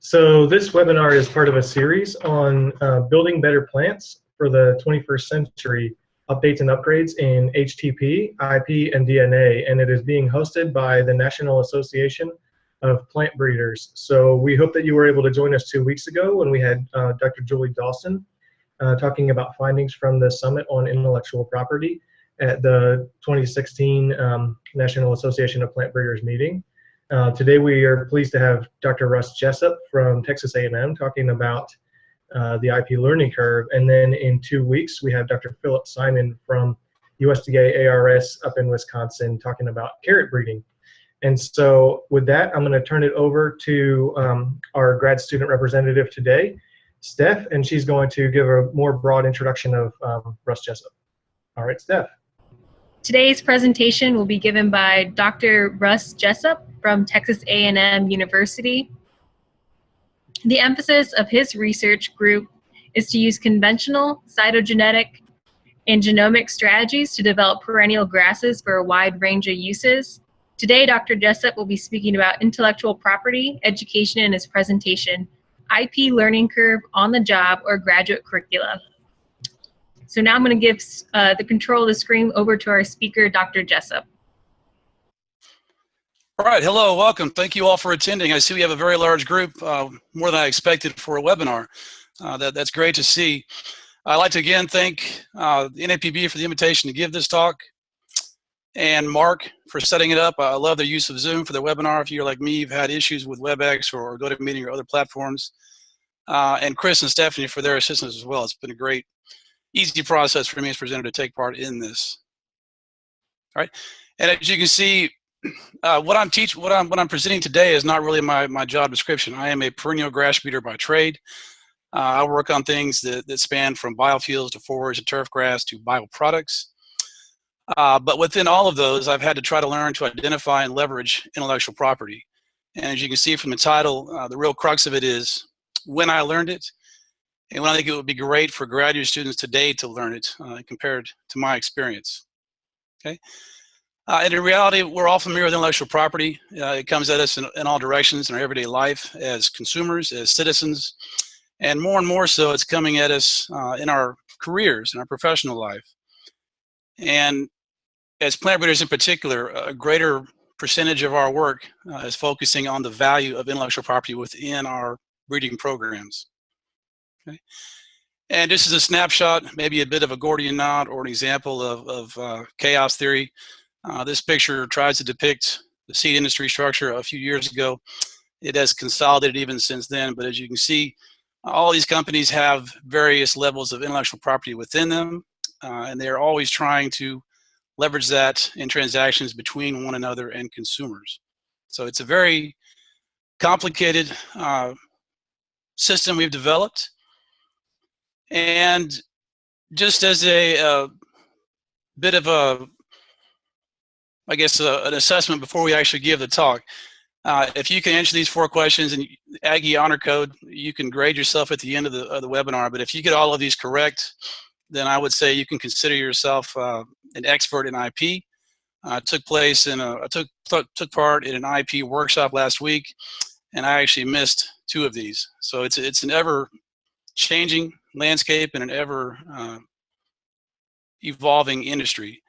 So this webinar is part of a series on building better plants for the 21st century, updates and upgrades in HTP, IP, and DNA, and it is being hosted by the National Association of Plant Breeders. So we hope that you were able to join us 2 weeks ago when we had Dr. Julie Dawson talking about findings from the Summit on Intellectual Property at the 2016 National Association of Plant Breeders meeting. Today we are pleased to have Dr. Russ Jessup from Texas A&M talking about the IP learning curve, and then in 2 weeks we have Dr. Philip Simon from USDA ARS up in Wisconsin talking about carrot breeding. And so with that, I'm going to turn it over to our grad student representative today, Steph, and she's going to give a more broad introduction of Russ Jessup. All right, Steph. Today's presentation will be given by Dr. Russ Jessup from Texas A&M University. The emphasis of his research group is to use conventional cytogenetic and genomic strategies to develop perennial grasses for a wide range of uses. Today, Dr. Jessup will be speaking about intellectual property education in his presentation, IP Learning Curve on the Job or Graduate Curricula. So now I'm going to give the control of the screen over to our speaker, Dr. Jessup. All right, hello, welcome. Thank you all for attending. I see we have a very large group, more than I expected for a webinar. That's great to see. I'd like to again thank the NAPB for the invitation to give this talk, and Mark for setting it up. I love the use of Zoom for the webinar. If you're like me, you've had issues with WebEx or GoToMeeting or other platforms. And Chris and Stephanie for their assistance as well. It's been a great, easy process for me as presenter to take part in this. All right, and as you can see, what I'm presenting today is not really my job description. I am a perennial grass breeder by trade. I work on things that span from biofuels to forage to turf grass to bioproducts. But within all of those, I've had to try to learn to identify and leverage intellectual property. And as you can see from the title, the real crux of it is when I learned it, and when I think it would be great for graduate students today to learn it compared to my experience. Okay. And in reality, we're all familiar with intellectual property. It comes at us in all directions in our everyday life as consumers, as citizens, and more so it's coming at us in our careers, in our professional life. And as plant breeders in particular, a greater percentage of our work is focusing on the value of intellectual property within our breeding programs. Okay. And this is a snapshot, maybe a bit of a Gordian knot or an example of chaos theory. This picture tries to depict the seed industry structure a few years ago. It has consolidated even since then, but as you can see, all these companies have various levels of intellectual property within them, and they're always trying to leverage that in transactions between one another and consumers. So it's a very complicated system we've developed. And just as a bit of a, I guess, an assessment before we actually give the talk, if you can answer these 4 questions and Aggie honor code, you can grade yourself at the end of the webinar. But if you get all of these correct, then I would say you can consider yourself an expert in IP. I took part in an IP workshop last week, and I actually missed 2 of these. So it's an ever-changing landscape and an ever evolving industry.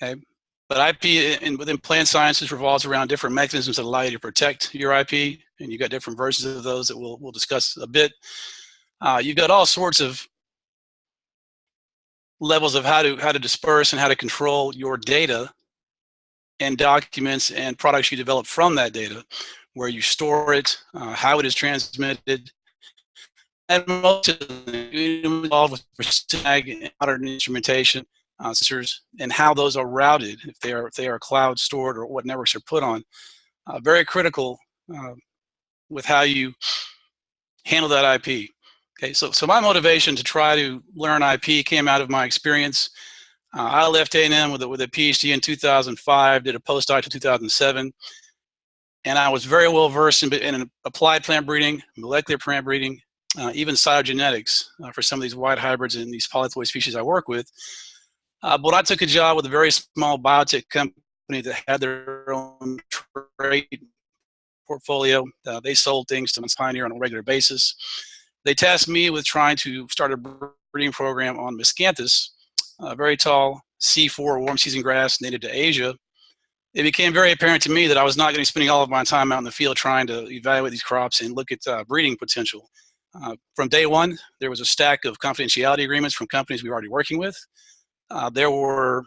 Okay. But IP within plant sciences revolves around different mechanisms that allow you to protect your IP, and you've got different versions of those that we'll discuss a bit. You've got all sorts of levels of how to disperse and how to control your data and documents and products you develop from that data, where you store it, how it is transmitted, and most of them involved with precision ag and modern instrumentation, sensors, and how those are routed, if they are cloud stored or what networks are put on. Very critical with how you handle that IP. Okay, so my motivation to try to learn IP came out of my experience. I left A&M with a PhD in 2005, did a postdoc in 2007, and I was very well versed in applied plant breeding, molecular plant breeding, even cytogenetics for some of these wide hybrids and these polyploid species I work with. But I took a job with a very small biotech company that had their own trait portfolio. They sold things to Pioneer on a regular basis. They tasked me with trying to start a breeding program on Miscanthus, a very tall C4 warm season grass native to Asia. It became very apparent to me that I was not going to be spending all of my time out in the field trying to evaluate these crops and look at breeding potential. From day one, there was a stack of confidentiality agreements from companies we were already working with. There were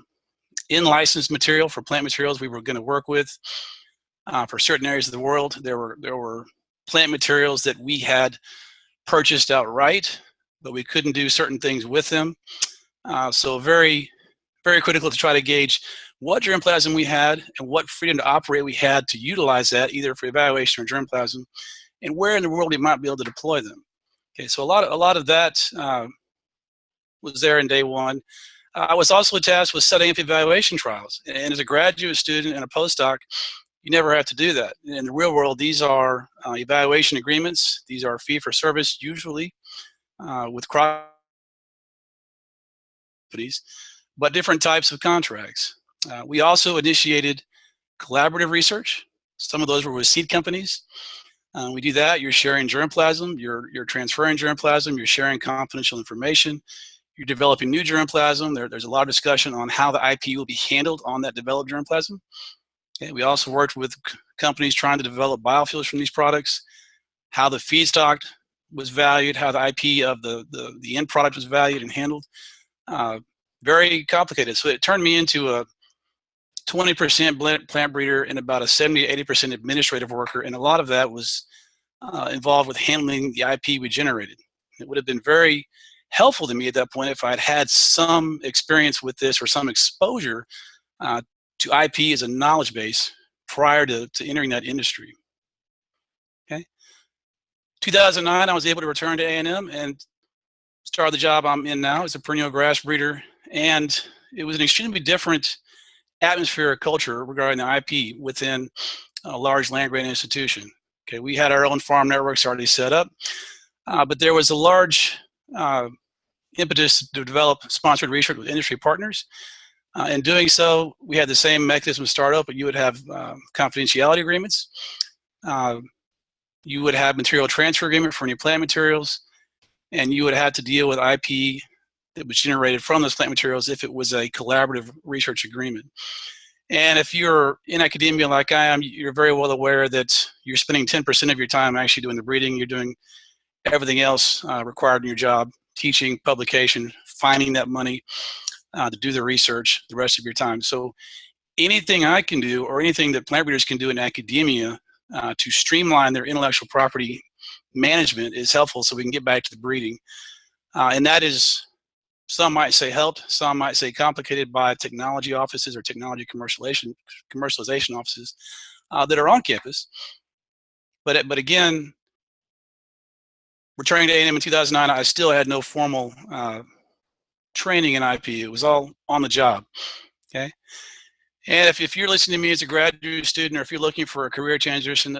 in-licensed material for plant materials we were going to work with for certain areas of the world. There were plant materials that we had purchased outright, but we couldn't do certain things with them. So very, very critical to try to gauge what germplasm we had and what freedom to operate we had to utilize that, either for evaluation or germplasm, and where in the world we might be able to deploy them. Okay, so a lot of that was there in day one. I was also tasked with setting up evaluation trials, and as a graduate student and a postdoc, you never have to do that. In the real world, these are evaluation agreements. These are fee for service, usually with crop companies, but different types of contracts. We also initiated collaborative research. Some of those were with seed companies. We do that. You're sharing germplasm. You're transferring germplasm. You're sharing confidential information. You're developing new germplasm. There's a lot of discussion on how the IP will be handled on that developed germplasm. Okay, we also worked with companies trying to develop biofuels from these products, how the feedstock was valued, how the IP of the end product was valued and handled. Very complicated. So it turned me into a 20% plant breeder and about a 70 to 80% administrative worker, and a lot of that was involved with handling the IP we generated. It would have been very helpful to me at that point if I had had some experience with this or some exposure to IP as a knowledge base prior to entering that industry. Okay. 2009, I was able to return to A&M and start the job I'm in now as a perennial grass breeder, and it was an extremely different atmosphere or culture regarding the IP within a large land-grant institution. Okay, we had our own farm networks already set up, but there was a large impetus to develop sponsored research with industry partners. In doing so, we had the same mechanism to start up, but you would have confidentiality agreements. You would have material transfer agreement for new plant materials, and you would have to deal with IP that was generated from those plant materials if it was a collaborative research agreement. And if you're in academia like I am, you're very well aware that you're spending 10% of your time actually doing the breeding. You're doing everything else required in your job, teaching, publication, finding that money to do the research the rest of your time. So anything I can do or anything that plant breeders can do in academia to streamline their intellectual property management is helpful so we can get back to the breeding. And that is, some might say helped, some might say complicated by technology offices or technology commercialization offices that are on campus. But again, returning to A&M in 2009, I still had no formal training in IP. It was all on the job, okay? And if you're listening to me as a graduate student, or if you're looking for a career transition,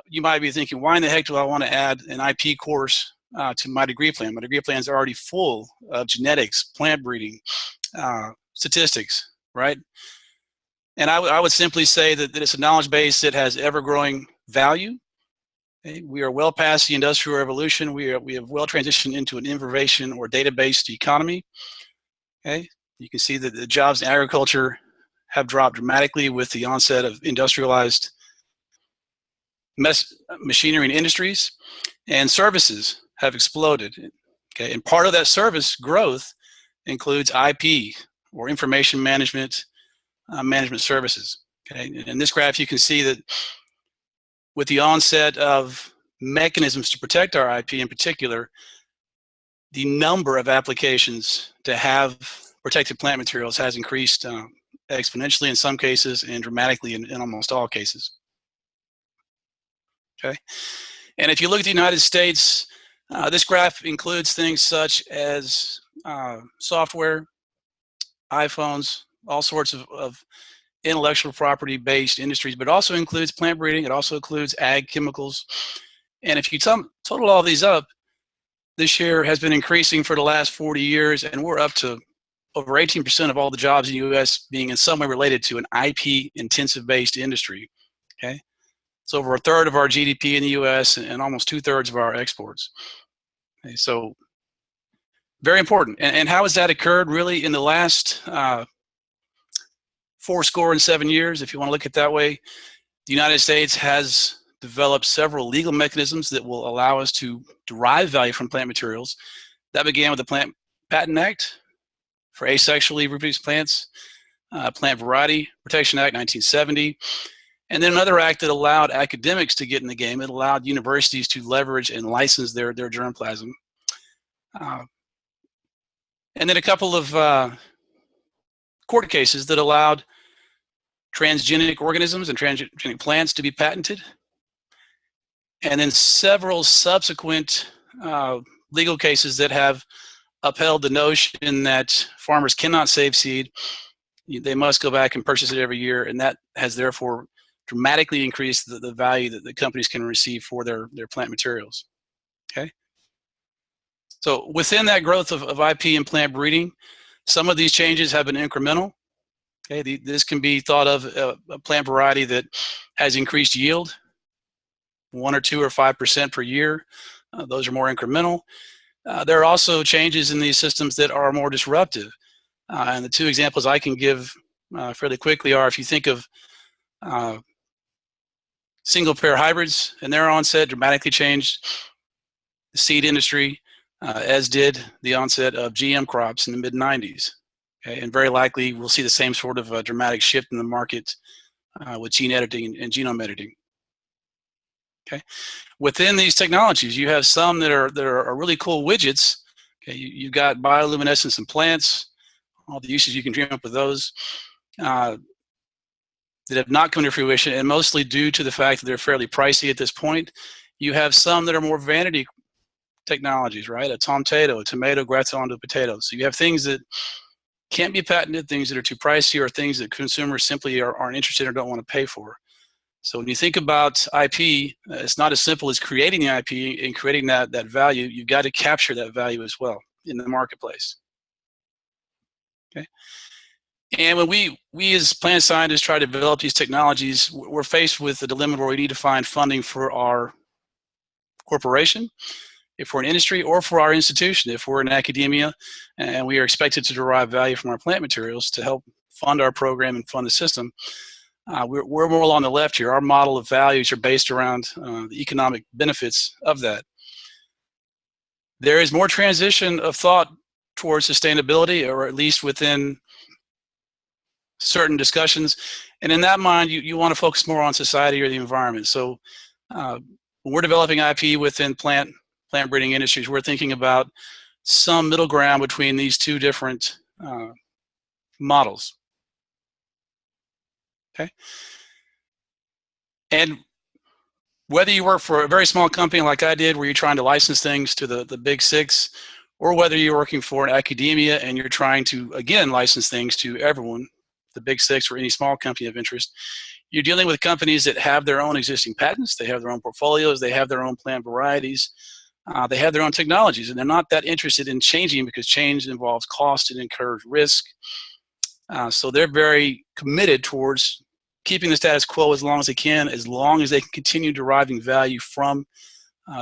you might be thinking, why in the heck do I want to add an IP course to my degree plan? My degree plans are already full of genetics, plant breeding, statistics, right? And I would simply say that it's a knowledge base that has ever-growing value. Okay? We are well past the Industrial Revolution. We have well transitioned into an information or data-based economy. Okay? You can see that the jobs in agriculture have dropped dramatically with the onset of industrialized machinery and industries, and services have exploded. Okay, and part of that service growth includes IP, or information management services. Okay, and in this graph you can see that with the onset of mechanisms to protect our IP in particular, the number of applications to have protected plant materials has increased exponentially in some cases and dramatically in almost all cases. Okay, and if you look at the United States, this graph includes things such as software, iPhones, all sorts of intellectual property based industries, but it also includes plant breeding. It also includes ag chemicals. And if you total all these up, this share has been increasing for the last 40 years, and we're up to over 18% of all the jobs in the U.S. being in some way related to an IP intensive based industry. Okay, It's over a third of our GDP in the U.S. and almost 2/3 of our exports. Okay, so very important. And how has that occurred? Really, in the last 407 years, if you want to look at it that way, the United States has developed several legal mechanisms that will allow us to derive value from plant materials. That began with the Plant Patent Act for asexually reproduced plants, Plant Variety Protection Act 1970, and then another act that allowed academics to get in the game. It allowed universities to leverage and license their germplasm. And then a couple of court cases that allowed transgenic organisms and transgenic plants to be patented. And then several subsequent legal cases that have upheld the notion that farmers cannot save seed. They must go back and purchase it every year, and that has therefore dramatically increased the value that the companies can receive for their plant materials. Okay. So within that growth of IP and plant breeding, some of these changes have been incremental. Okay, this can be thought of a plant variety that has increased yield, 1 or 2 or 5% per year. Those are more incremental. There are also changes in these systems that are more disruptive. And the two examples I can give fairly quickly are, if you think of single pair hybrids and their onset dramatically changed the seed industry, as did the onset of GM crops in the mid-90s. Okay? And very likely we'll see the same sort of dramatic shift in the market with gene editing and genome editing. Okay. Within these technologies, you have some that are really cool widgets. Okay, you've got bioluminescence in plants, all the uses you can dream up with those that have not come to fruition, and mostly due to the fact that they're fairly pricey at this point. You have some that are more vanity technologies, right? A tomato grafted onto potatoes. So you have things that can't be patented, things that are too pricey, or things that consumers simply aren't interested in or don't want to pay for. So when you think about IP, it's not as simple as creating the IP and creating that value. You've got to capture that value as well in the marketplace. Okay. And when we as plant scientists try to develop these technologies, we're faced with the dilemma where we need to find funding for our corporation, if we're an industry, or for our institution, if we're in academia and we are expected to derive value from our plant materials to help fund our program and fund the system. We're more along the left here. Our model of values are based around the economic benefits of that. There is more transition of thought towards sustainability, or at least within certain discussions. And in that mind, you want to focus more on society or the environment. So when we're developing IP within plant breeding industries, we're thinking about some middle ground between these two different models. Okay. And whether you work for a very small company like I did, where you're trying to license things to the big six, or whether you're working for an academia and you're trying to, again, license things to everyone, the big six or any small company of interest, you're dealing with companies that have their own existing patents, they have their own portfolios, they have their own plant varieties, they have their own technologies, and they're not that interested in changing because change involves cost and incurs risk. So they're very committed towards keeping the status quo as long as they can continue deriving value from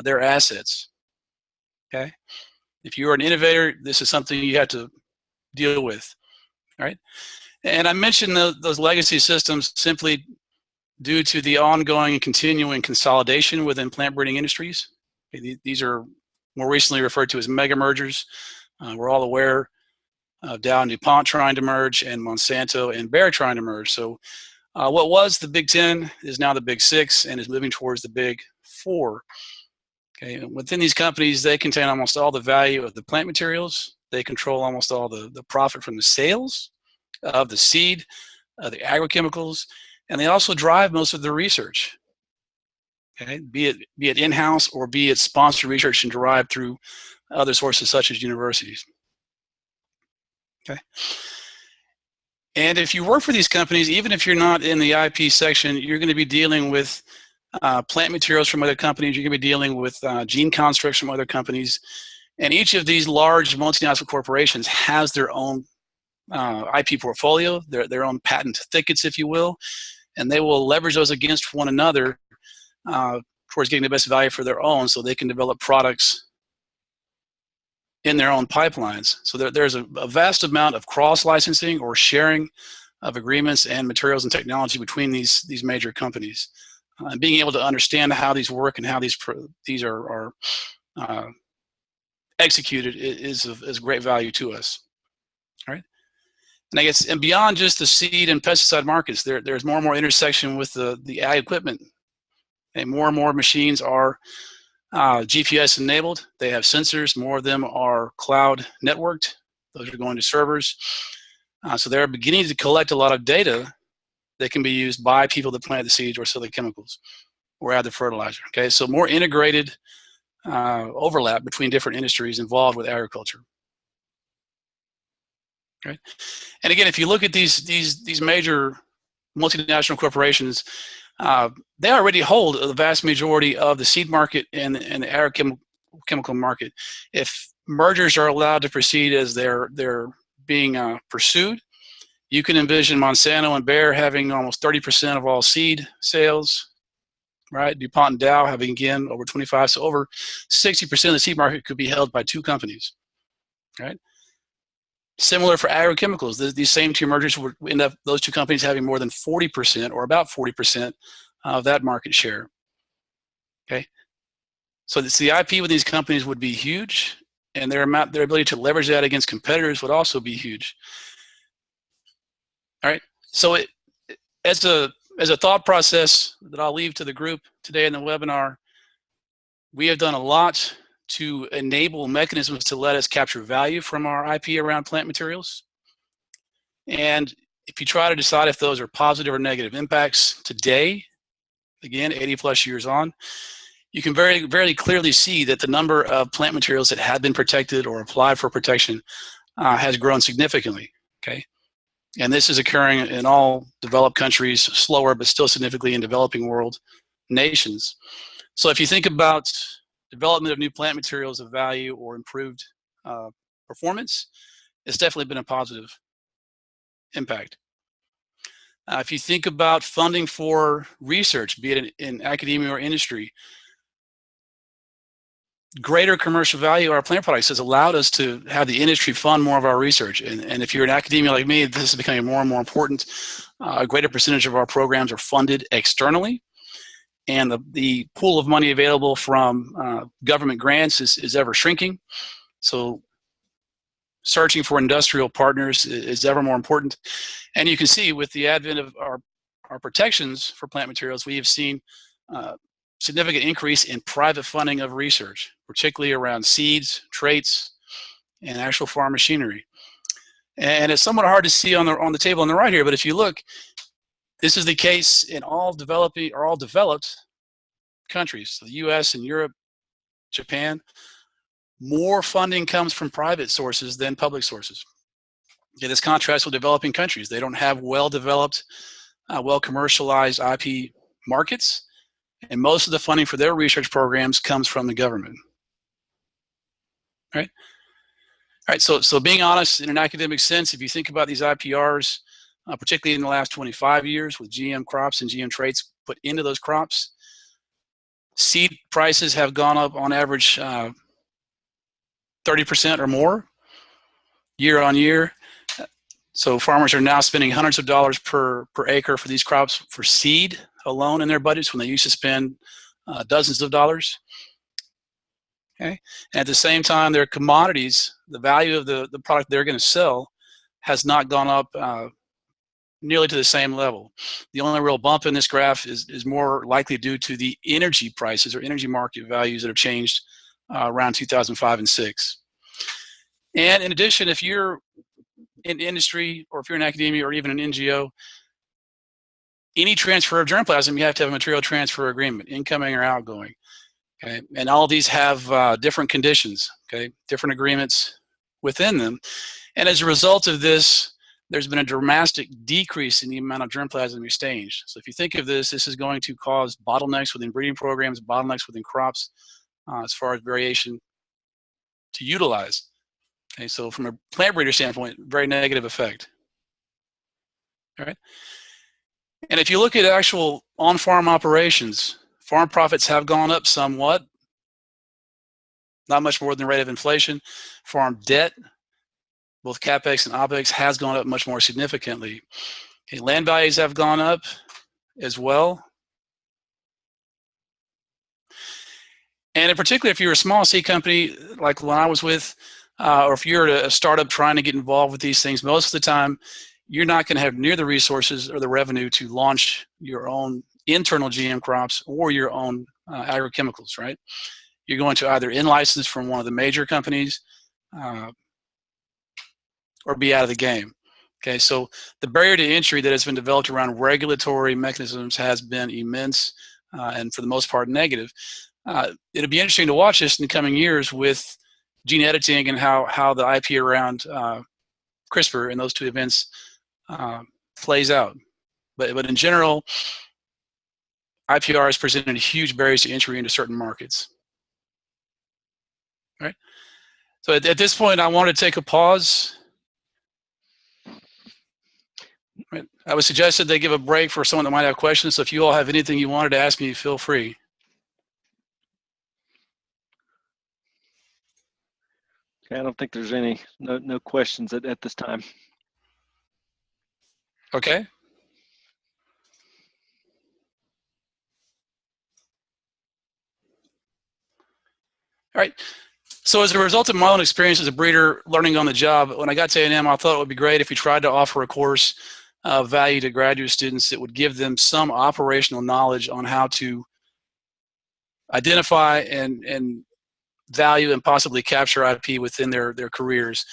their assets. Okay, if you're an innovator, this is something you have to deal with. All right, and I mentioned those legacy systems simply due to the ongoing and continuing consolidation within plant breeding industries. Okay, these are more recently referred to as mega mergers. We're all aware of Dow and DuPont trying to merge, and Monsanto and Bayer trying to merge. So what was the Big 10 is now the Big 6 and is moving towards the Big 4. Okay, and within these companies, they contain almost all the value of the plant materials. They control almost all the profit from the sales of the seed, the agrochemicals, and they also drive most of the research. Okay, be it in-house or be it sponsored research and derived through other sources such as universities. Okay. And if you work for these companies, even if you're not in the IP section, you're going to be dealing with plant materials from other companies. You're going to be dealing with gene constructs from other companies. And each of these large multinational corporations has their own IP portfolio, their own patent thickets, if you will, and they will leverage those against one another towards getting the best value for their own, so they can develop products in their own pipelines. So there's a vast amount of cross-licensing or sharing of agreements and materials and technology between these major companies. And being able to understand how these work and how these are executed is of great value to us. All right. And I guess, and beyond just the seed and pesticide markets, there's more and more intersection with the ag equipment. And more machines are GPS enabled. They have sensors. More of them are cloud networked. Those are going to servers. So they're beginning to collect a lot of data that can be used by people that plant the seeds or sell the chemicals or add the fertilizer. Okay, so more integrated overlap between different industries involved with agriculture. Okay, and again, if you look at these major multinational corporations, they already hold the vast majority of the seed market and the agrochemical market. If mergers are allowed to proceed as they're being pursued, you can envision Monsanto and Bayer having almost 30% of all seed sales, right? DuPont and Dow having, again, over 25, so over 60% of the seed market could be held by two companies, right? Similar for agrochemicals, these same two mergers would end up those two companies having more than 40% or about 40% of that market share. Okay, so the IP with these companies would be huge, and their ability to leverage that against competitors would also be huge. All right, so as a thought process that I'll leave to the group today in the webinar, we have done a lot to enable mechanisms to let us capture value from our IP around plant materials. And if you try to decide if those are positive or negative impacts today, again, 80 plus years on, you can very clearly see that the number of plant materials that have been protected or applied for protection has grown significantly, okay? And this is occurring in all developed countries, slower, but still significantly in developing world nations. So if you think about development of new plant materials of value or improved performance, it's definitely been a positive impact. If you think about funding for research, be it in academia or industry, greater commercial value of our plant products has allowed us to have the industry fund more of our research. And if you're an academia like me, this is becoming more and more important. A greater percentage of our programs are funded externally. And the pool of money available from government grants is ever shrinking. So searching for industrial partners is ever more important. And you can see with the advent of our protections for plant materials, we have seen significant increase in private funding of research, particularly around seeds, traits, and actual farm machinery. And it's somewhat hard to see on the table on the right here, but if you look, this is the case in all developed countries, so the US and Europe, Japan. More funding comes from private sources than public sources. Okay, this contrasts with developing countries. They don't have well-developed, well-commercialized IP markets, and most of the funding for their research programs comes from the government. All right? All right, so being honest in an academic sense, if you think about these IPRs, particularly in the last 25 years with GM crops and GM traits put into those crops, seed prices have gone up on average 30% or more year on year. So farmers are now spending hundreds of dollars per acre for these crops for seed alone in their budgets when they used to spend dozens of dollars. Okay, and at the same time, their commodities, the value of the product they're going to sell, has not gone up nearly to the same level. The only real bump in this graph is more likely due to the energy prices or energy market values that have changed around 2005 and 6. And in addition, if you're in industry or if you're in academia or even an NGO, any transfer of germplasm, you have to have a material transfer agreement, incoming or outgoing. Okay, and all of these have different conditions, okay, different agreements within them. And as a result of this, there's been a dramatic decrease in the amount of germplasm exchanged. So if you think of this, this is going to cause bottlenecks within breeding programs, bottlenecks within crops, as far as variation to utilize. Okay, so from a plant breeder standpoint, very negative effect. All right. And if you look at actual on-farm operations Farm profits have gone up somewhat, not much more than the rate of inflation. Farm debt, both CapEx and OpEx, has gone up much more significantly. Okay, land values have gone up as well. And in particular, if you're a small C company, like the one I was with, or if you're a startup trying to get involved with these things, most of the time, you're not going to have near the resources or the revenue to launch your own internal GM crops or your own agrochemicals, right? You're going to either in-license from one of the major companies or be out of the game. Okay, so the barrier to entry that has been developed around regulatory mechanisms has been immense and for the most part negative. It'll be interesting to watch this in the coming years with gene editing and how the IP around CRISPR and those two events plays out. But in general, IPRs presented huge barriers to entry into certain markets. Right. So at this point, I want to take a pause. Right. I would suggest that they give a break for someone that might have questions. So if you all have anything you wanted to ask me, feel free. Okay, I don't think there's any no questions at this time. Okay. All right. So as a result of my own experience as a breeder, learning on the job, when I got to A&M, I thought it would be great if we tried to offer a course of value to graduate students that would give them some operational knowledge on how to identify and value and possibly capture IP within their careers.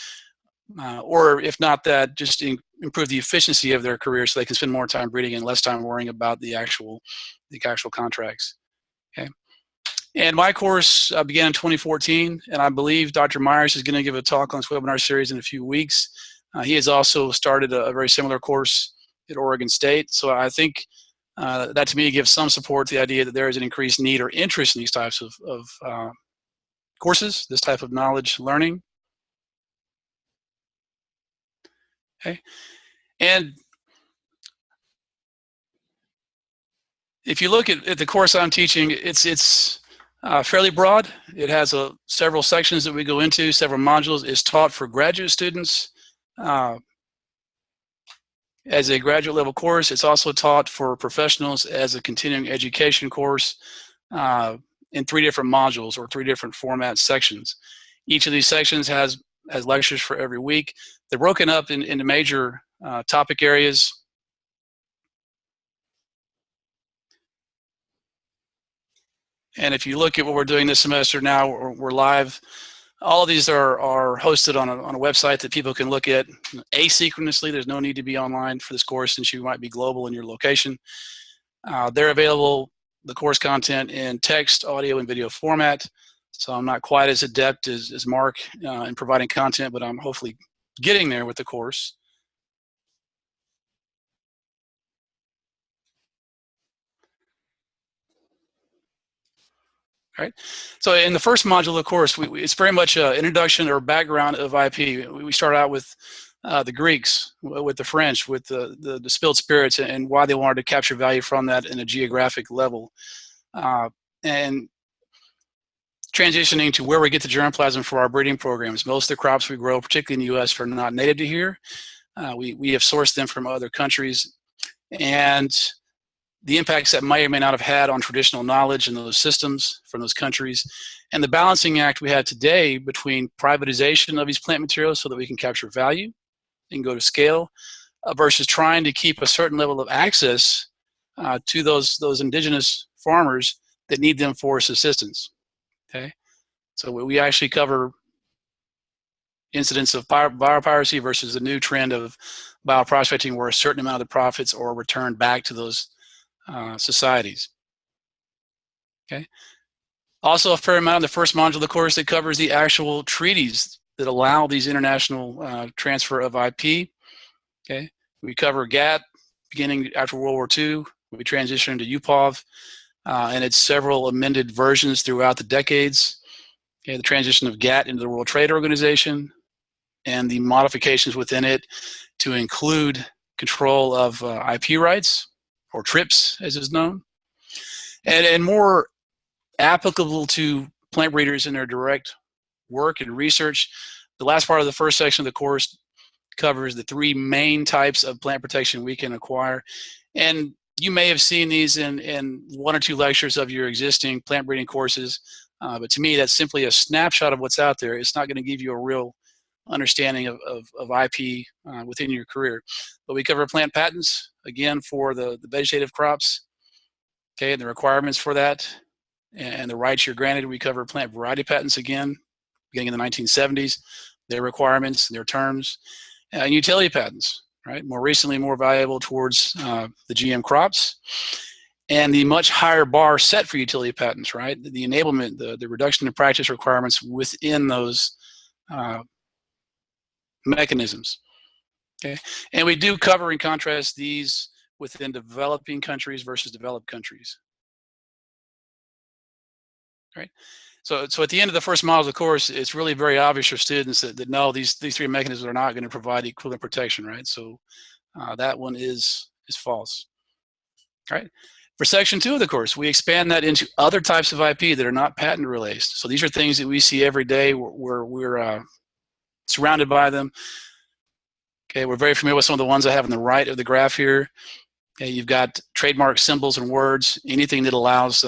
Or if not that, just improve the efficiency of their career so they can spend more time breeding and less time worrying about the actual contracts. Okay. And my course began in 2014, and I believe Dr. Myers is going to give a talk on this webinar series in a few weeks. He has also started a very similar course at Oregon State. So I think that to me gives some support to the idea that there is an increased need or interest in these types of courses, this type of knowledge learning. Okay. And if you look at the course I'm teaching, it's fairly broad. It has several sections that we go into, several modules. It's taught for graduate students as a graduate level course. It's also taught for professionals as a continuing education course in 3 different modules or 3 different format sections. Each of these sections has lectures for every week. They're broken up into major topic areas. And if you look at what we're doing this semester now, we're live. All of these are hosted on a website that people can look at asynchronously. There's no need to be online for this course since you might be global in your location. They're available, the course content, in text, audio, and video format. So I'm not quite as adept as Mark in providing content, but I'm hopefully getting there with the course. Right. So in the first module of the course, it's very much an introduction or background of IP. We start out with the Greeks, with the French, with the distilled spirits, and why they wanted to capture value from that in a geographic level. And transitioning to where we get the germplasm for our breeding programs. Most of the crops we grow, particularly in the U.S., are not native to here. We have sourced them from other countries. And the impacts that may or may not have had on traditional knowledge and those systems from those countries, and the balancing act we have today between privatization of these plant materials so that we can capture value and go to scale, versus trying to keep a certain level of access to those indigenous farmers that need them for subsistence. Okay, so we actually cover incidents of biopiracy versus the new trend of bioprospecting, where a certain amount of the profits are returned back to those societies. Okay. Also, a fair amount of the first module of the course that covers the actual treaties that allow these international transfer of IP. Okay. We cover GATT beginning after World War II. We transition to UPOV and its several amended versions throughout the decades. Okay. The transition of GATT into the World Trade Organization and the modifications within it to include control of IP rights, or TRIPS as is known. And more applicable to plant breeders in their direct work and research, the last part of the first section of the course covers the 3 main types of plant protection we can acquire. And you may have seen these in 1 or 2 lectures of your existing plant breeding courses, but to me, that's simply a snapshot of what's out there. It's not going to give you a real understanding of IP within your career. But we cover plant patents, again, for the vegetative crops, okay, and the requirements for that, and the rights you're granted. We cover plant variety patents, again, beginning in the 1970s, their requirements, their terms, and utility patents, right? More recently, more valuable towards the GM crops, and the much higher bar set for utility patents, right? The enablement, the reduction in practice requirements within those mechanisms, okay? And we do cover and contrast these within developing countries versus developed countries, right? So at the end of the first module of the course, it's really very obvious for students that no, these 3 mechanisms are not going to provide equivalent protection, right? So that one is false, right? For section 2 of the course, we expand that into other types of IP that are not patent related. So these are things that we see every day where we're surrounded by them. Okay, we're very familiar with some of the ones I have on the right of the graph here. Okay, you've got trademark symbols and words, anything that allows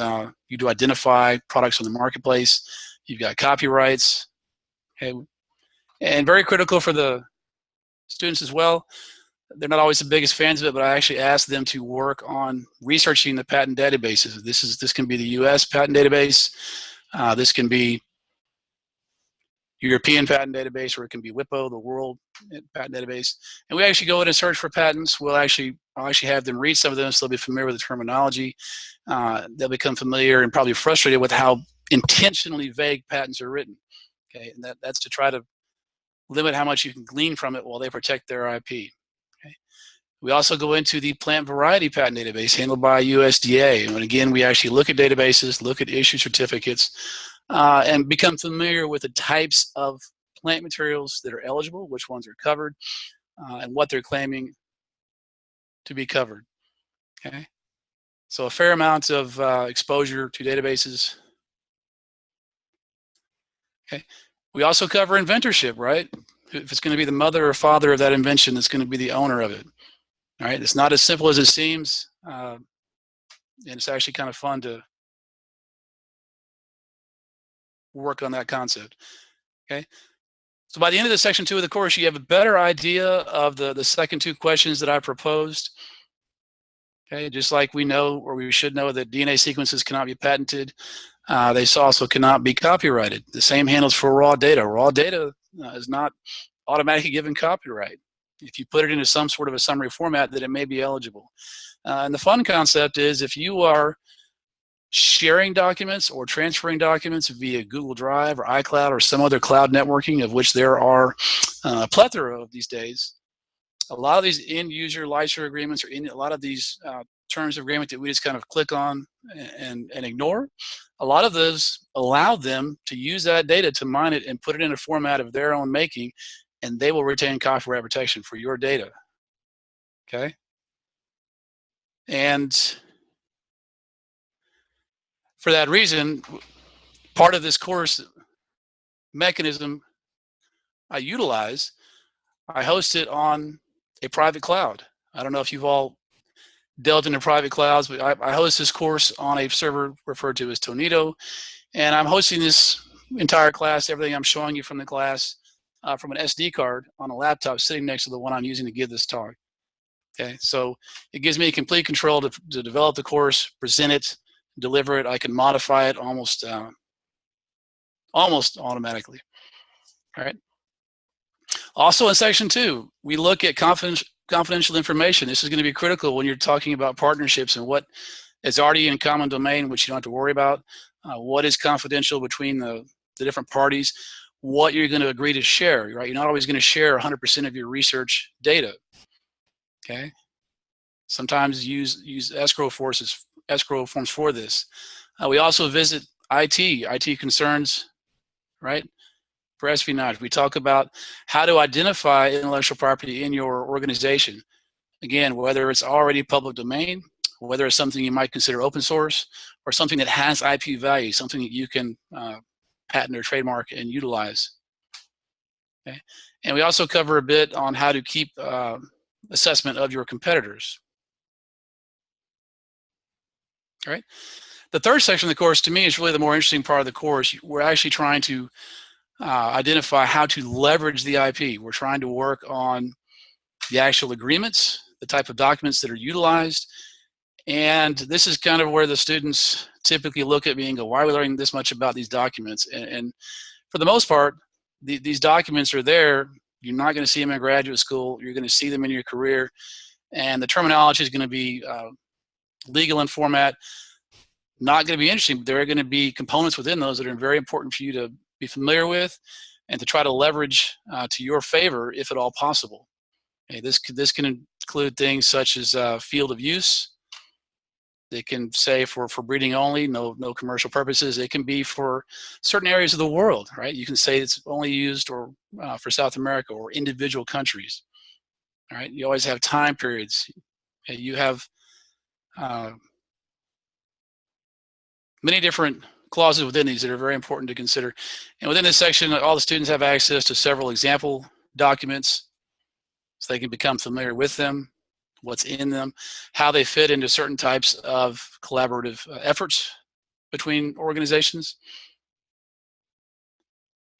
you to identify products on the marketplace. You've got copyrights, okay, and very critical for the students as well. They're not always the biggest fans of it, but I actually ask them to work on researching the patent databases. This can be the U.S. patent database. This can be European patent database, or it can be WIPO, the World Patent Database. And we actually go in and search for patents. I'll actually have them read some of them so they'll be familiar with the terminology. They'll become familiar and probably frustrated with how intentionally vague patents are written. Okay, and that's to try to limit how much you can glean from it while they protect their IP. Okay. We also go into the plant variety patent database handled by USDA. And again, we actually look at databases, look at issue certificates, and become familiar with the types of plant materials that are eligible, which ones are covered, and what they're claiming to be covered. Okay, so a fair amount of exposure to databases. Okay, we also cover inventorship, right? If it's going to be the mother or father of that invention, that's going to be the owner of it. All right, it's not as simple as it seems, and it's actually kind of fun to work on that concept. Okay, so by the end of the section 2 of the course, you have a better idea of the second 2 questions that I proposed. Okay, just like we know, or we should know, that DNA sequences cannot be patented, they also cannot be copyrighted. The same handles for raw data. Raw data is not automatically given copyright. If you put it into some sort of a summary format, that it may be eligible. And the fun concept is, if you are sharing documents or transferring documents via Google Drive or iCloud or some other cloud networking, of which there are a plethora of these days, a lot of these end-user licensure agreements, or a lot of these terms of agreement that we just kind of click on and ignore, a lot of those allow them to use that data to mine it and put it in a format of their own making, and they will retain copyright protection for your data. Okay? And for that reason, part of this course mechanism I utilize, I host it on a private cloud. I don't know if you've all delved into private clouds, but I host this course on a server referred to as Tonito, and I'm hosting this entire class, everything I'm showing you from the class, from an SD card on a laptop sitting next to the one I'm using to give this talk. Okay, so it gives me complete control to develop the course, present it, deliver it. I can modify it almost automatically. All right. Also in section 2, we look at confidential information. This is going to be critical when you're talking about partnerships and what is already in common domain, which you don't have to worry about. What is confidential between the different parties, what you're going to agree to share, right? You're not always going to share 100% of your research data. Okay. Sometimes use escrow forms for this. We also visit IT concerns, right? For espionage, we talk about how to identify intellectual property in your organization. Again, whether it's already public domain, whether it's something you might consider open source, or something that has IP value, something that you can patent or trademark and utilize. Okay. And we also cover a bit on how to keep assessment of your competitors. All right. The third section of the course, to me, is really the more interesting part of the course. We're actually trying to identify how to leverage the IP. We're trying to work on the actual agreements, the type of documents that are utilized, and this is kind of where the students typically look at me and go, why are we learning this much about these documents? And for the most part, these documents are there. You're not going to see them in graduate school. You're going to see them in your career, and the terminology is going to be legal in format, not going to be interesting, but there are going to be components within those that are very important for you to be familiar with and to try to leverage to your favor if at all possible. Okay, this can include things such as field of use. They can say for breeding only, no commercial purposes. It can be for certain areas of the world, right? You can say it's only used or for South America or individual countries. All right, you always have time periods. Okay, you have many different clauses within these that are very important to consider. And within this section, all the students have access to several example documents so they can become familiar with them, what's in them, how they fit into certain types of collaborative efforts between organizations.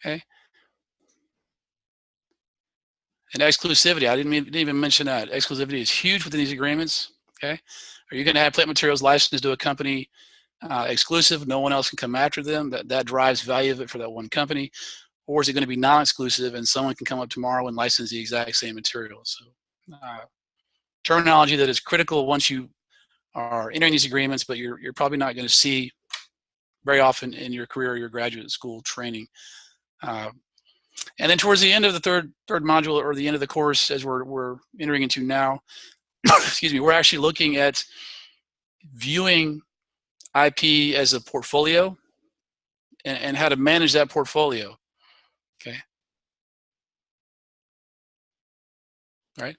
Okay. And exclusivity, I didn't even mention that. Exclusivity is huge within these agreements. Okay. Are you going to have plant materials licensed to a company exclusive, no one else can come after them? That drives value of it for that one company. Or is it going to be non-exclusive and someone can come up tomorrow and license the exact same material? So terminology that is critical once you are entering these agreements, but you're probably not going to see very often in your career or your graduate school training. And then towards the end of the third module, or the end of the course, as we're entering into now, excuse me, we're actually looking at viewing IP as a portfolio and how to manage that portfolio. Okay. Right.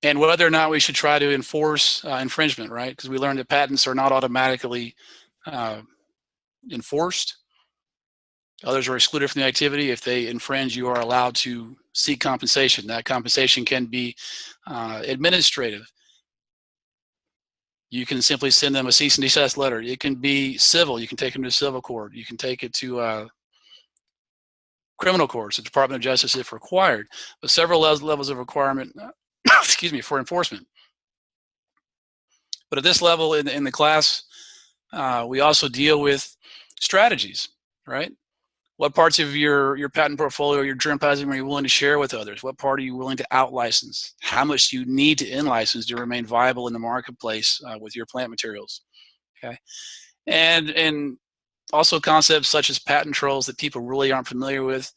And whether or not we should try to enforce infringement, right? Because we learned that patents are not automatically enforced. Others are excluded from the activity. If they infringe, you are allowed to seek compensation. That compensation can be administrative. You can simply send them a cease and desist letter. It can be civil. You can take them to civil court. You can take it to criminal courts, the Department of Justice if required, but several levels of requirement, excuse me, for enforcement. But at this level in the class, we also deal with strategies, right? What parts of your patent portfolio, your germplasm, are you willing to share with others? What part are you willing to out-license? How much do you need to in-license to remain viable in the marketplace with your plant materials? Okay, and also concepts such as patent trolls that people really aren't familiar with.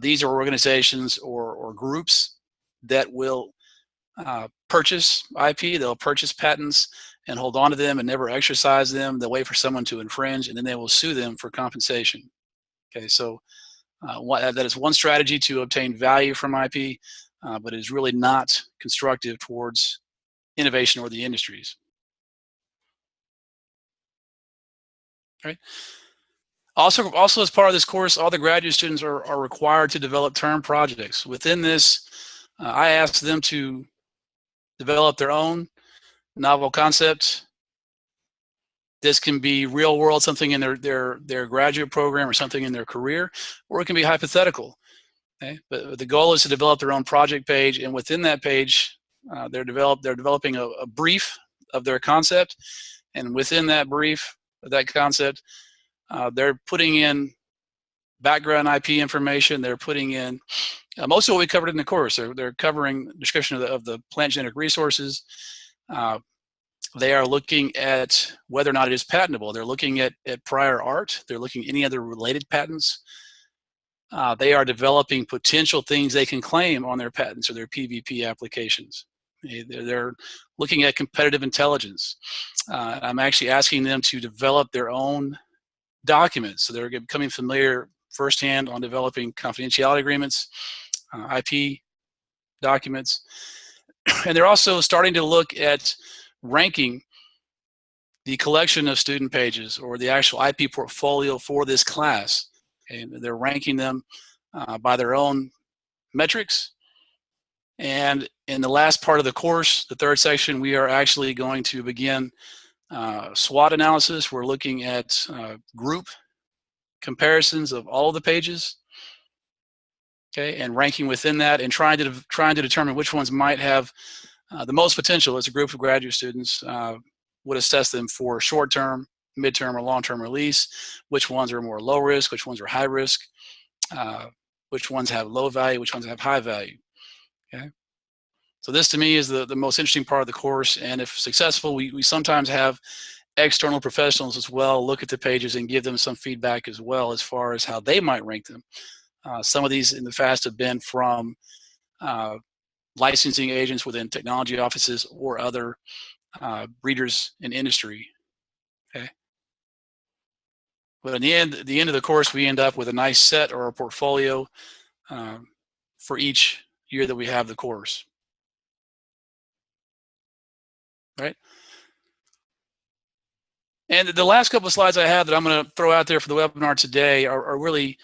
These are organizations or groups that will purchase IP, they'll purchase patents and hold on to them and never exercise them. They'll wait for someone to infringe and then they will sue them for compensation. Okay, so that is one strategy to obtain value from IP, but it is really not constructive towards innovation or the industries. Right. Also as part of this course, all the graduate students are required to develop term projects. Within this, I asked them to develop their own novel concepts. This can be real world, something in their graduate program or something in their career, or it can be hypothetical. Okay? But the goal is to develop their own project page, and within that page, they're developing a brief of their concept, and within that brief of that concept, they're putting in background IP information. They're putting in most of what we covered in the course. They're covering description of the plant genetic resources. They are looking at whether or not it is patentable. They're looking at prior art. They're looking at any other related patents. They are developing potential things they can claim on their patents or their PVP applications. They're looking at competitive intelligence. I'm actually asking them to develop their own documents. So they're becoming familiar firsthand on developing confidentiality agreements, IP documents. And they're also starting to look at ranking the collection of student pages or the actual IP portfolio for this class. And they're ranking them by their own metrics. And in the last part of the course, the third section, we are actually going to begin SWOT analysis. We're looking at group comparisons of all of the pages, okay, and ranking within that, and trying to determine which ones might have the most potential as a group of graduate students. Would assess them for short-term, mid-term, or long-term release. Which ones are more low risk? Which ones are high risk? Which ones have low value? Which ones have high value? Okay. So this to me is the most interesting part of the course, and if successful, we sometimes have external professionals as well look at the pages and give them some feedback as well as far as how they might rank them. Some of these in the past have been from licensing agents within technology offices or other breeders in industry. Okay. But in the end, at the end of the course, we end up with a nice set or a portfolio for each year that we have the course. Right. And the last couple of slides I have that I'm going to throw out there for the webinar today are really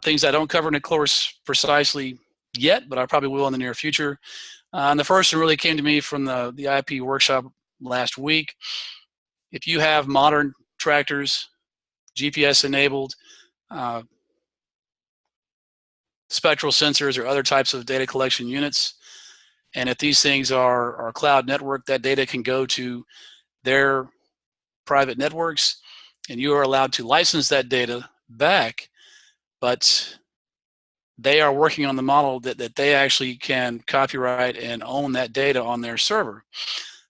things I don't cover in the course precisely yet, but I probably will in the near future. And the first one really came to me from the IP workshop last week. If you have modern tractors, GPS enabled, spectral sensors or other types of data collection units, and if these things are cloud network, that data can go to their private networks, and you are allowed to license that data back, but they are working on the model that they actually can copyright and own that data on their server.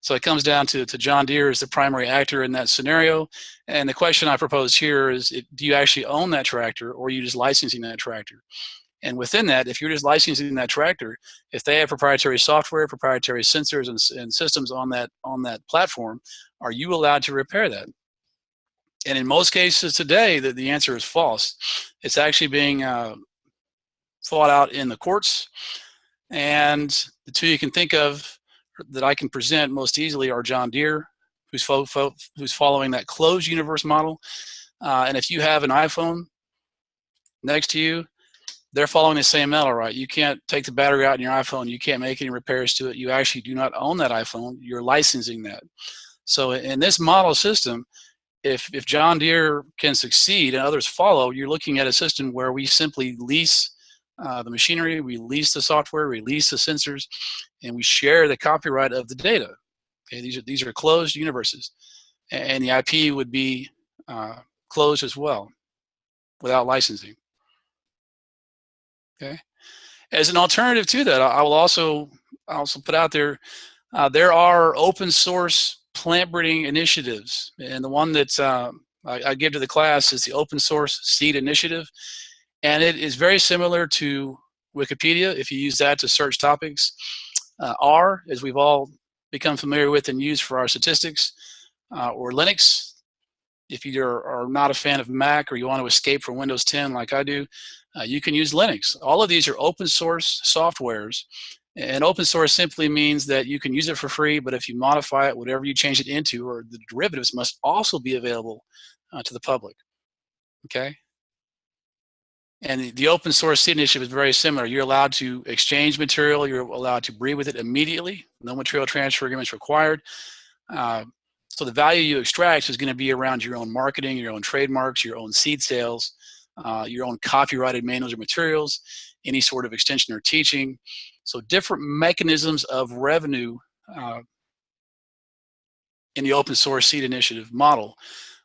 So it comes down to John Deere as the primary actor in that scenario. And the question I propose here is, do you actually own that tractor, or are you just licensing that tractor? And within that, if you're just licensing that tractor, if they have proprietary software, proprietary sensors and systems on that platform, are you allowed to repair that? And in most cases today, the answer is false. It's actually being fought out in the courts. And the two you can think of that I can present most easily are John Deere, who's following that closed universe model. And if you have an iPhone next to you, they're following the same model, right? You can't take the battery out in your iPhone. You can't make any repairs to it. You actually do not own that iPhone. You're licensing that. So in this model system, if John Deere can succeed and others follow, you're looking at a system where we simply lease the machinery, we lease the software, we lease the sensors, and we share the copyright of the data. Okay, these are closed universes, and the IP would be closed as well, without licensing. Okay, as an alternative to that, I will also put out there there are open source plant breeding initiatives, and the one that I give to the class is the Open Source Seed Initiative. And it is very similar to Wikipedia if you use that to search topics. R, as we've all become familiar with and used for our statistics, or Linux. If you are not a fan of Mac or you want to escape from Windows 10 like I do, you can use Linux. All of these are open source softwares. And open source simply means that you can use it for free, but if you modify it, whatever you change it into, or the derivatives must also be available to the public. Okay? And the open source seed initiative is very similar. You're allowed to exchange material. You're allowed to breed with it immediately. No material transfer agreements required. So the value you extract is going to be around your own marketing, your own trademarks, your own seed sales, your own copyrighted manuals or materials, any sort of extension or teaching. So different mechanisms of revenue in the open source seed initiative model.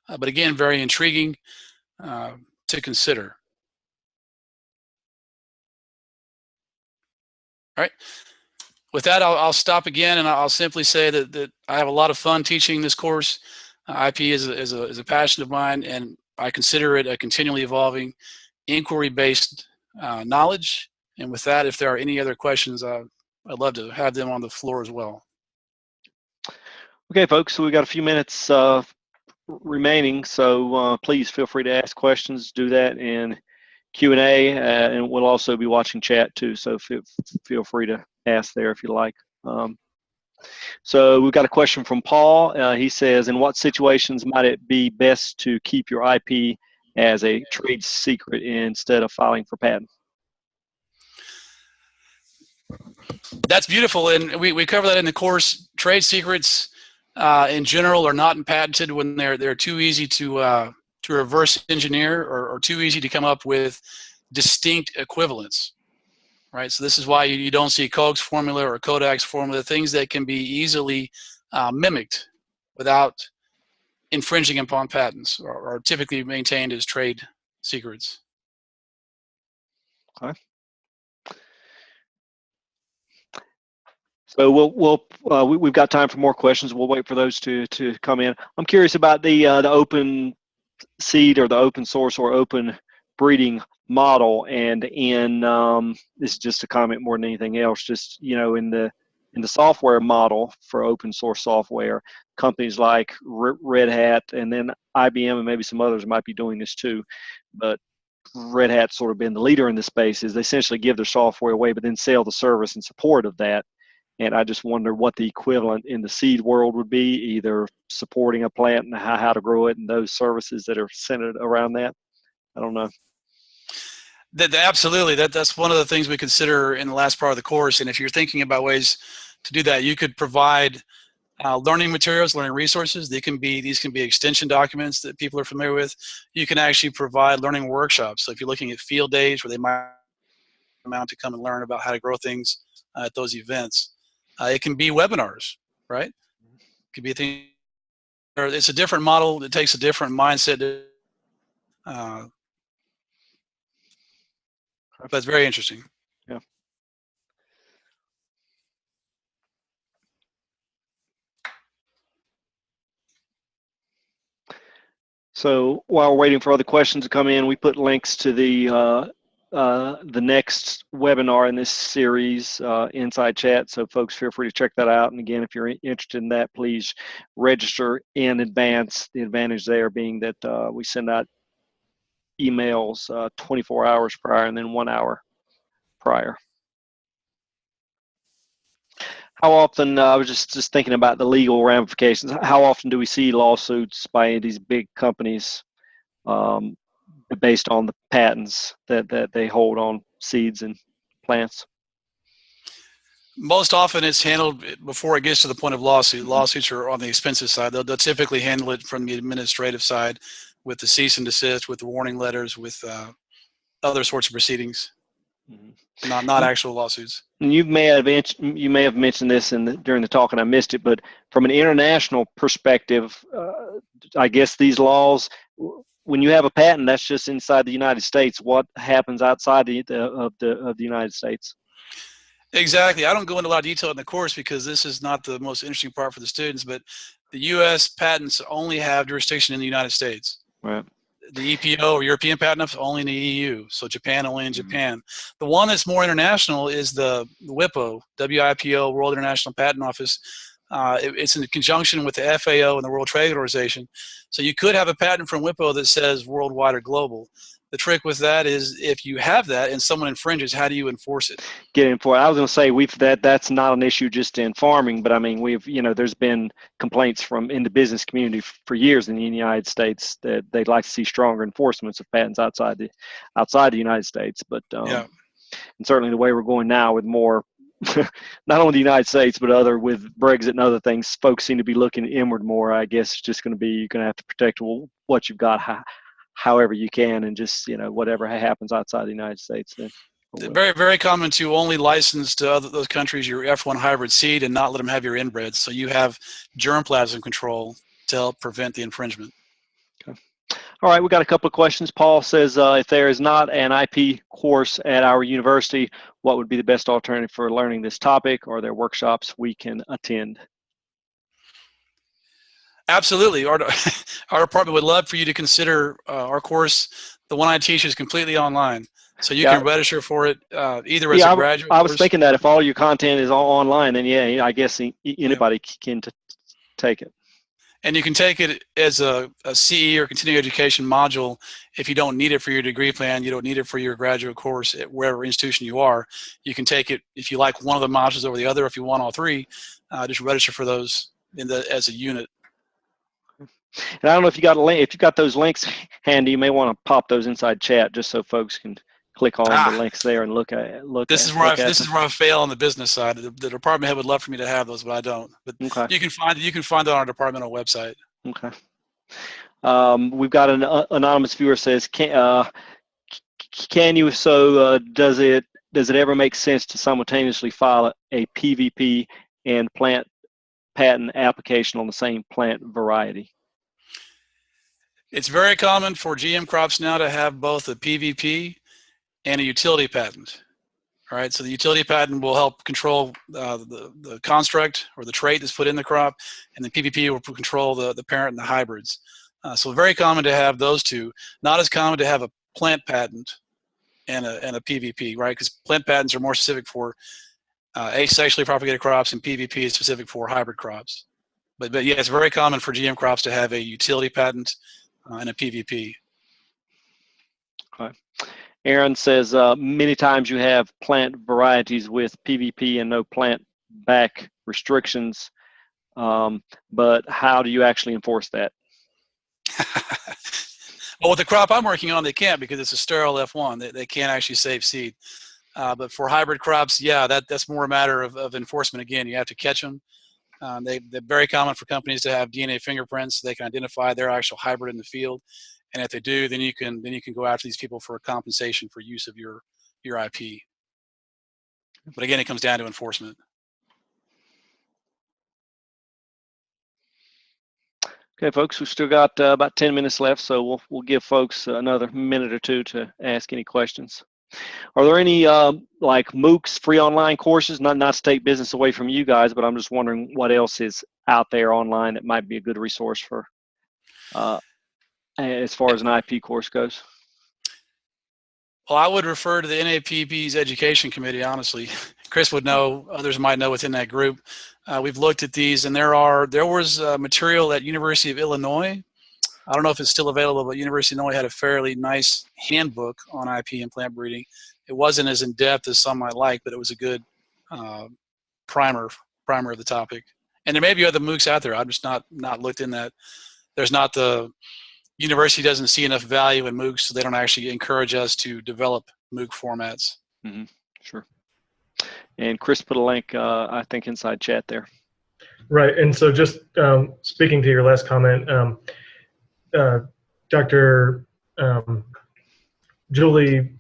But again, very intriguing to consider. All right. With that, I'll stop again, and I'll simply say that I have a lot of fun teaching this course. IP is a passion of mine, and I consider it a continually evolving, inquiry-based knowledge. And with that, if there are any other questions, I'd love to have them on the floor as well. Okay, folks, so we've got a few minutes remaining, so please feel free to ask questions. Do that in Q&A, and we'll also be watching chat too, so feel free to ask there if you like. So we've got a question from Paul. He says, in what situations might it be best to keep your IP as a trade secret instead of filing for patent? That's beautiful, and we cover that in the course. Trade secrets in general are not patented when they're too easy to reverse engineer or too easy to come up with distinct equivalents, right? So this is why you don't see Koch's formula or Kodak's formula, things that can be easily mimicked without infringing upon patents, are typically maintained as trade secrets. Okay. So we've got time for more questions. We'll wait for those to come in. I'm curious about the open seed or the open source or open breeding model, and in this is just a comment more than anything else. Just in the software model for open source software, companies like Red Hat and then IBM and maybe some others might be doing this too, but Red Hat's sort of been the leader in this space. Is they essentially give their software away, but then sell the service and support of that. And I just wonder what the equivalent in the seed world would be, either supporting a plant and how to grow it and those services that are centered around that. I don't know. Absolutely. That's one of the things we consider in the last part of the course. And if you're thinking about ways to do that, you could provide learning materials, learning resources. These can be extension documents that people are familiar with. You can actually provide learning workshops. So if you're looking at field days where they might come out to come and learn about how to grow things at those events. It can be webinars, right? It could be a thing. It's a different model. It takes a different mindset. But it's very interesting. Yeah. So while we're waiting for other questions to come in, we put links to the next webinar in this series inside chat, so folks feel free to check that out. And again, if you're interested in that, please register in advance. The advantage there being that we send out emails 24 hours prior and then 1 hour prior. How often, I was just thinking about the legal ramifications, how often do we see lawsuits by these big companies based on the patents that they hold on seeds and plants? Most often it's handled before it gets to the point of lawsuit. Lawsuits are on the expensive side. They'll typically handle it from the administrative side with the cease and desist, with the warning letters, with other sorts of proceedings, not actual lawsuits. And you may have mentioned this during the talk and I missed it, but from an international perspective, I guess these laws, when you have a patent, that's just inside the United States. What happens outside of the United States? Exactly. I don't go into a lot of detail in the course because this is not the most interesting part for the students, but the U.S. patents only have jurisdiction in the United States. Right. The EPO or European patent office only in the EU, so Japan only in Japan. The one that's more international is the WIPO, WIPO, World International Patent Office. It's in conjunction with the FAO and the World Trade Organization. So you could have a patent from WIPO that says worldwide or global. The trick with that is if you have that and someone infringes, how do you enforce it? I was going to say that's not an issue just in farming, but I mean there's been complaints in the business community for years in the United States that they'd like to see stronger enforcements of patents outside the United States. But yeah. And certainly the way we're going now with more, not only the United States but with Brexit and other things, folks seem to be looking inward more. I guess it's just going to be you're going to have to protect what you've got however you can, and just whatever happens outside the United States. Then very, very common to only license to those countries your F1 hybrid seed and not let them have your inbreds. So you have germplasm control to help prevent the infringement. Okay. All right, we got a couple of questions. Paul says, if there is not an IP course at our university, what would be the best alternative for learning this topic? Are there workshops we can attend? Absolutely. Our department would love for you to consider our course. The one I teach is completely online. So you can register for it either as a graduate. I was thinking that if all your content is all online, then I guess anybody can take it. And you can take it as a CE or continuing education module if you don't need it for your degree plan, you don't need it for your graduate course at wherever institution you are. You can take it if you like one of the modules over the other, if you want all three, just register for those as a unit. And I don't know if you got a link, if you got those links handy, you may want to pop those inside chat just so folks can click on the links there and look at. This is where I fail on the business side. The department head would love for me to have those, but I don't. But okay. You can find it on our departmental website. Okay. We've got an anonymous viewer says, can you? So does it ever make sense to simultaneously file a PVP and plant patent application on the same plant variety? It's very common for GM crops now to have both a PVP and a utility patent. All right, so the utility patent will help control the construct or the trait that's put in the crop, and the PVP will control the parent and the hybrids. So very common to have those two. Not as common to have a plant patent and a PVP, right? Because plant patents are more specific for asexually propagated crops, and PVP is specific for hybrid crops. But yeah, it's very common for GM crops to have a utility patent and a PVP. Okay. Aaron says many times you have plant varieties with PVP and no plant back restrictions, but how do you actually enforce that? Well, with the crop I'm working on, they can't because it's a sterile F1. They can't actually save seed. But for hybrid crops, yeah, that's more a matter of enforcement. Again, you have to catch them. They're very common for companies to have DNA fingerprints so they can identify their actual hybrid in the field. And if they do, then you can go after these people for compensation for use of your IP. But again, it comes down to enforcement. Okay, folks, we've still got about 10 minutes left, so we'll give folks another minute or two to ask any questions. Are there any like MOOCs, free online courses? Not to take business away from you guys, but I'm just wondering what else is out there online that might be a good resource for as far as an IP course goes. Well, I would refer to the NAPB's education committee, honestly. Chris would know, others might know within that group. We've looked at these, and there was material at University of Illinois. I don't know if it's still available, but University of Illinois had a fairly nice handbook on IP and plant breeding. It wasn't as in-depth as some might like, but it was a good primer of the topic. And there may be other MOOCs out there. I've just not looked in that. There's not the university doesn't see enough value in MOOCs, so they don't actually encourage us to develop MOOC formats. Mm-hmm. Sure. And Chris put a link, I think, inside chat there. Right, and so just speaking to your last comment, Dr. Julie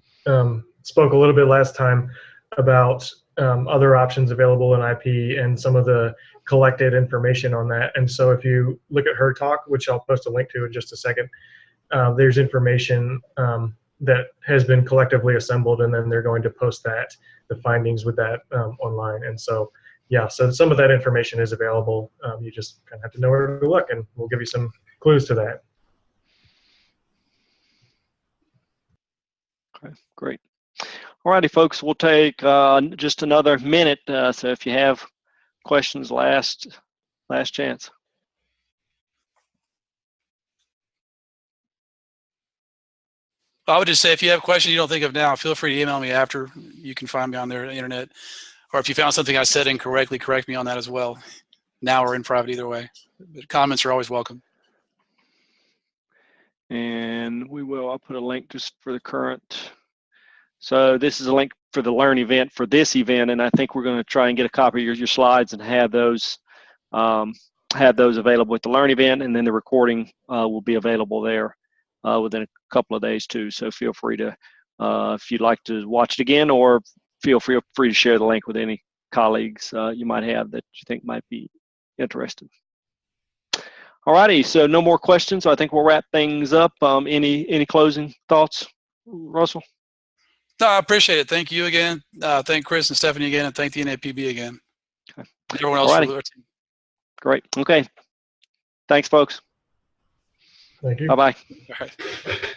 spoke a little bit last time about other options available in IP and some of the collected information on that. And so if you look at her talk, which I'll post a link to in just a second, there's information that has been collectively assembled, and then they're going to post the findings with that online. And so, yeah, so some of that information is available. You just kind of have to know where to look, and we'll give you some clues to that. Okay, great. All righty, folks, we'll take just another minute. So if you have questions, last chance. I would just say if you have questions you don't think of now, feel free to email me after. You can find me on the internet. Or if you found something I said incorrectly, correct me on that as well, now or in private, either way. But comments are always welcome. And I'll put a link just for the current. So this is a link for the Learn event for this event, and I think we're going to try and get a copy of your slides and have those available at the Learn event, and then the recording will be available there within a couple of days too. So feel free to, if you'd like to watch it again, or feel free to share the link with any colleagues you might have that you think might be interested. All righty, so no more questions. I think we'll wrap things up. Any closing thoughts, Russell? No, I appreciate it. Thank you again. Thank Chris and Stephanie again, and thank the NAPB again. Okay. Everyone else for their team. Great. Okay. Thanks, folks. Thank you. Bye-bye. All right.